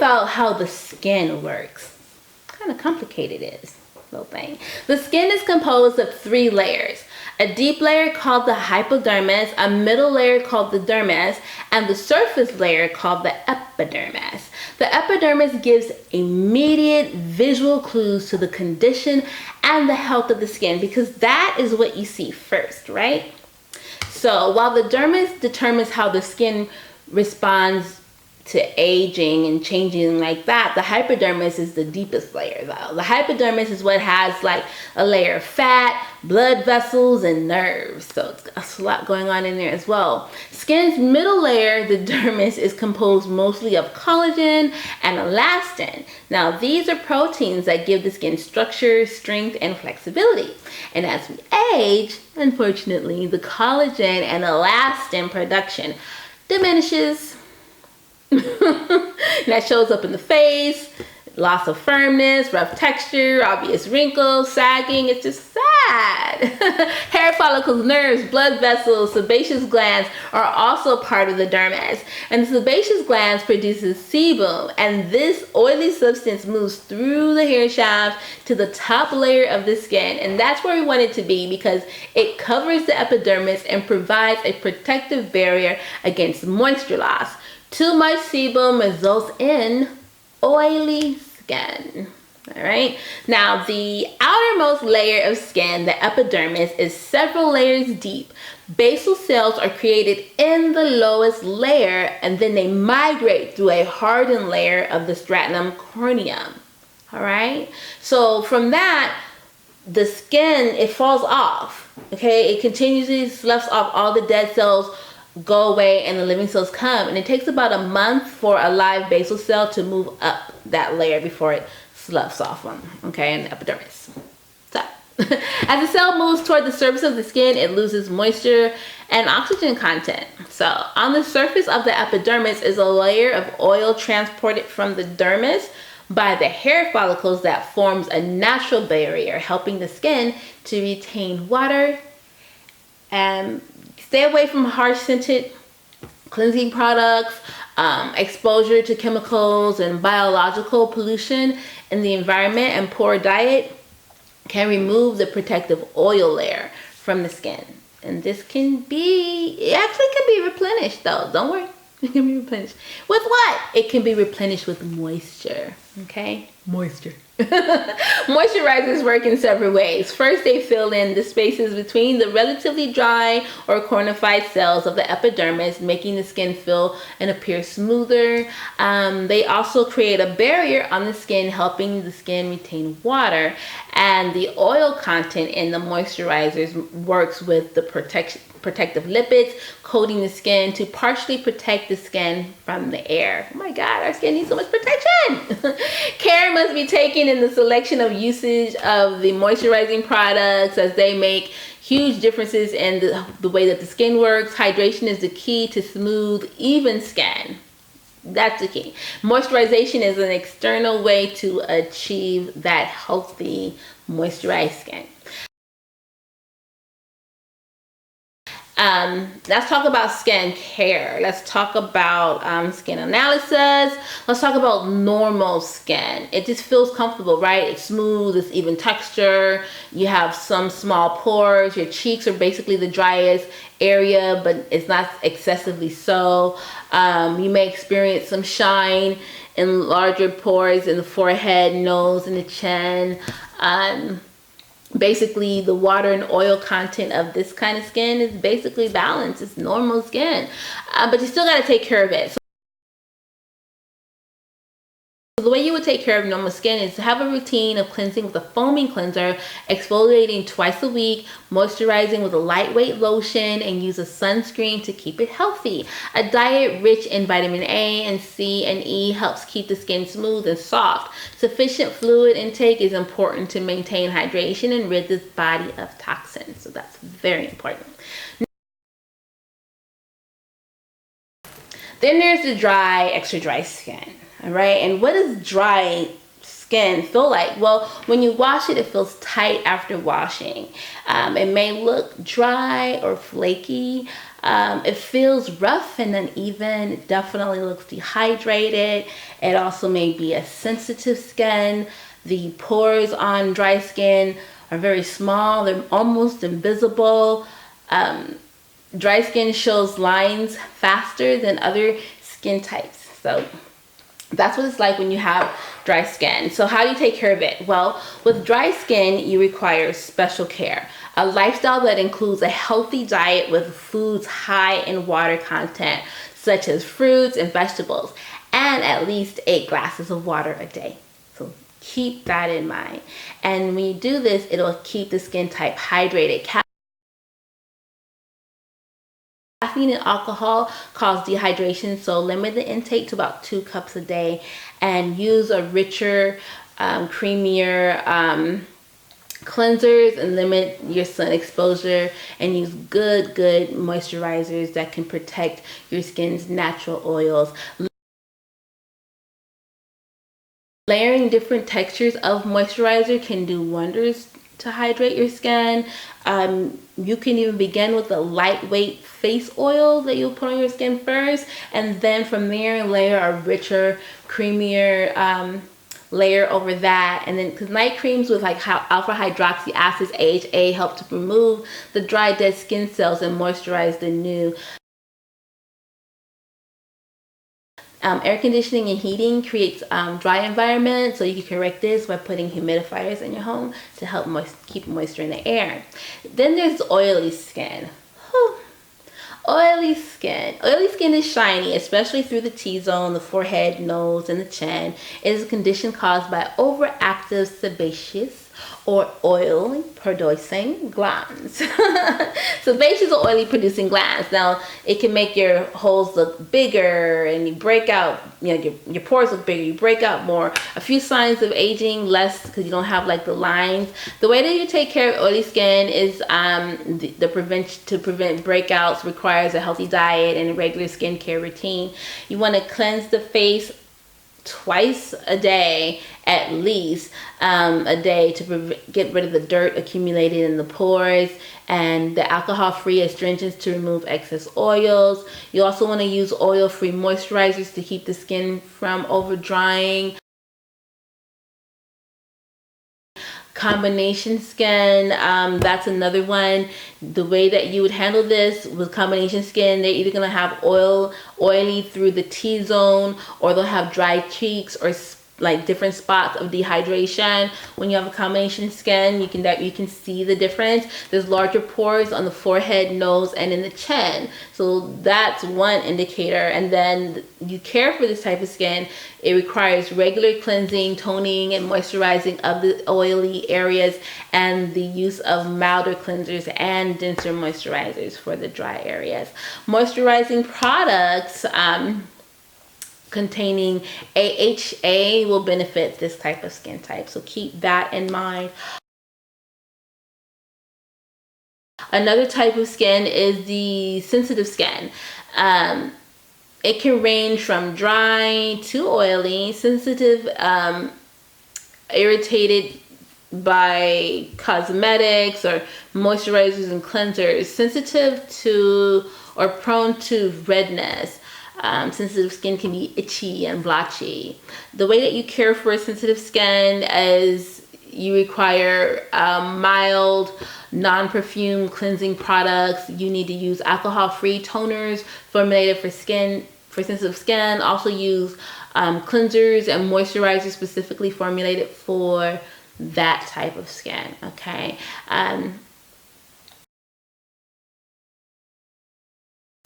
about how the skin works. Kind of complicated it is, little thing. The skin is composed of 3 layers. A deep layer called the hypodermis, a middle layer called the dermis, and the surface layer called the epidermis. The epidermis gives immediate visual clues to the condition and the health of the skin, because that is what you see first, right? So while the dermis determines how the skin responds to aging and changing like that, the hypodermis is the deepest layer though. The hypodermis is what has like a layer of fat, blood vessels, and nerves. So it's a lot going on in there as well. Skin's middle layer, the dermis, is composed mostly of collagen and elastin. Now these are proteins that give the skin structure, strength, and flexibility. And as we age, unfortunately, the collagen and elastin production diminishes. That shows up in the face, loss of firmness, rough texture, obvious wrinkles, sagging. It's just sad. Hair follicles, nerves, blood vessels, sebaceous glands are also part of the dermis. And the sebaceous glands produces sebum, and this oily substance moves through the hair shaft to the top layer of the skin. And that's where we want it to be, because it covers the epidermis and provides a protective barrier against moisture loss. Too much sebum results in oily skin. All right. Now, the outermost layer of skin, the epidermis, is several layers deep. Basal cells are created in the lowest layer, and then they migrate through a hardened layer of the stratum corneum. All right. So from that, the skin, it falls off. Okay. It continuously sloughs off. All the dead cells go away and the living cells come, and it takes about a month for a live basal cell to move up that layer before it sloughs off them, okay, in the epidermis. So as the cell moves toward the surface of the skin, it loses moisture and oxygen content. So on the surface of the epidermis is a layer of oil transported from the dermis by the hair follicles that forms a natural barrier, helping the skin to retain water and stay away from harsh scented cleansing products, exposure to chemicals and biological pollution in the environment, and poor diet can remove the protective oil layer from the skin. And this can be, it actually can be replenished though, don't worry. It can be replenished. With what? It can be replenished with moisture, okay? Moisture. Moisturizers work in several ways. First, they fill in the spaces between the relatively dry or cornified cells of the epidermis, making the skin feel and appear smoother. They also create a barrier on the skin, helping the skin retain water. And the oil content in the moisturizers works with the protective lipids coating the skin to partially protect the skin from the air. Oh my God, our skin needs so much protection. Care must be taken in the selection of usage of the moisturizing products, as they make huge differences in the way that the skin works. Hydration is the key to smooth, even skin. That's the key. Moisturization is an external way to achieve that healthy, moisturized skin. Let's talk about skin care. Let's talk about skin analysis. Let's talk about normal skin. It just feels comfortable, right? It's smooth, it's even texture. You have some small pores. Your cheeks are basically the driest area, but it's not excessively so. You may experience some shine and larger pores in the forehead, nose, and the chin. Basically, the water and oil content of this kind of skin is basically balanced. It's normal skin, but you still got to take care of it. So the way you would take care of normal skin is to have a routine of cleansing with a foaming cleanser, exfoliating twice a week, moisturizing with a lightweight lotion, and use a sunscreen to keep it healthy. A diet rich in vitamin A and C and E helps keep the skin smooth and soft. Sufficient fluid intake is important to maintain hydration and rid the body of toxins. So that's very important. Then there's the dry, extra dry skin. All right, and what does dry skin feel like? Well, when you wash it, it feels tight after washing. It may look dry or flaky. It feels rough and uneven. It definitely looks dehydrated. It also may be a sensitive skin. The pores on dry skin are very small. They're almost invisible. Dry skin shows lines faster than other skin types. So that's what it's like when you have dry skin. So how do you take care of it? Well, with dry skin, you require special care. A lifestyle that includes a healthy diet with foods high in water content, such as fruits and vegetables, and at least 8 glasses of water a day. So keep that in mind. And when you do this, it'll keep the skin type hydrated. Caffeine and alcohol cause dehydration, so limit the intake to about 2 cups a day and use a richer, creamier cleansers, and limit your sun exposure, and use good moisturizers that can protect your skin's natural oils. Layering different textures of moisturizer can do wonders to hydrate your skin. You can even begin with a lightweight face oil that you'll put on your skin first, and then from there layer a richer, creamier layer over that. And then, because night creams with like alpha hydroxy acids, AHA, help to remove the dry, dead skin cells and moisturize the new. Air conditioning and heating creates dry environment, so you can correct this by putting humidifiers in your home to help keep moisture in the air. Then there's oily skin. Whew. Oily skin. Oily skin is shiny, especially through the T-zone, the forehead, nose, and the chin. It is a condition caused by overactive sebaceous or oil producing glands. Sebaceous or oily producing glands. Now, it can make your holes look bigger and you break out, your pores look bigger, you break out more. A few signs of aging, less because you don't have like the lines. The way that you take care of oily skin is to prevent breakouts requires a healthy diet and a regular skincare routine. You want to cleanse the face twice a day, at least a day, to get rid of the dirt accumulated in the pores, and the alcohol-free astringents to remove excess oils. You also want to use oil-free moisturizers to keep the skin from over drying. Combination skin, that's another one. The way that you would handle this with combination skin, they're either going to have oily through the T-zone, or they'll have dry cheeks or like different spots of dehydration. When you have a combination skin, you can see the difference. There's larger pores on the forehead, nose, and in the chin. So that's one indicator. And then you care for this type of skin, it requires regular cleansing, toning, and moisturizing of the oily areas, and the use of milder cleansers and denser moisturizers for the dry areas. Moisturizing products containing AHA will benefit this type of skin type, so keep that in mind. Another type of skin is the sensitive skin. It can range from dry to oily. Sensitive, irritated by cosmetics or moisturizers and cleansers. Sensitive to or prone to redness. Sensitive skin can be itchy and blotchy. The way that you care for sensitive skin is you require mild, non-perfume cleansing products. You need to use alcohol-free toners formulated for sensitive skin. Also use cleansers and moisturizers specifically formulated for that type of skin. Okay.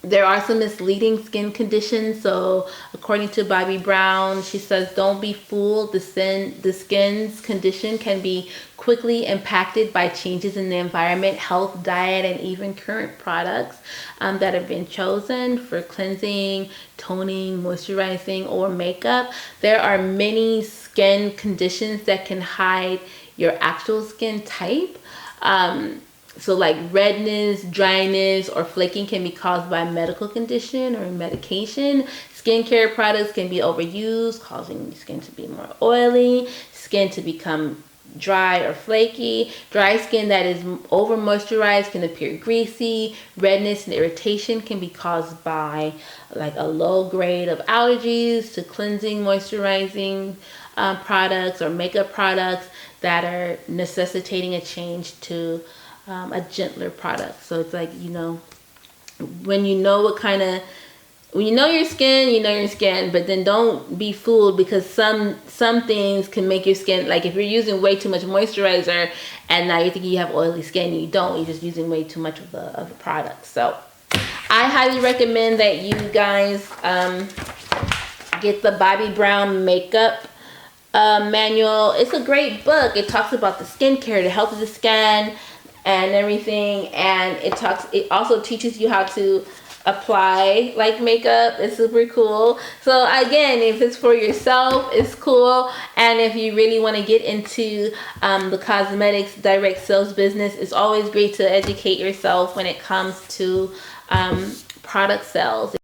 There are some misleading skin conditions. So according to Bobby Brown, she says, don't be fooled. The skin's condition can be quickly impacted by changes in the environment, health, diet, and even current products that have been chosen for cleansing, toning, moisturizing, or makeup. There are many skin conditions that can hide your actual skin type. So like redness, dryness, or flaking can be caused by medical condition or medication. Skincare products can be overused, causing skin to be more oily, skin to become dry or flaky. Dry skin that is over moisturized can appear greasy. Redness and irritation can be caused by like a low grade of allergies to cleansing, moisturizing products or makeup products that are necessitating a change to a gentler product. So it's like, you know, when you know what kind of, when you know your skin, but then don't be fooled, because some things can make your skin, like if you're using way too much moisturizer and now you think you have oily skin, you don't, you're just using way too much of the product. So I highly recommend that you guys get the Bobbi Brown makeup manual. It's a great book. It talks about the skincare, the health of the skin and everything, and it also teaches you how to apply like makeup. It's super cool. So again, if it's for yourself, it's cool. And if you really want to get into the cosmetics direct sales business, it's always great to educate yourself when it comes to product sales.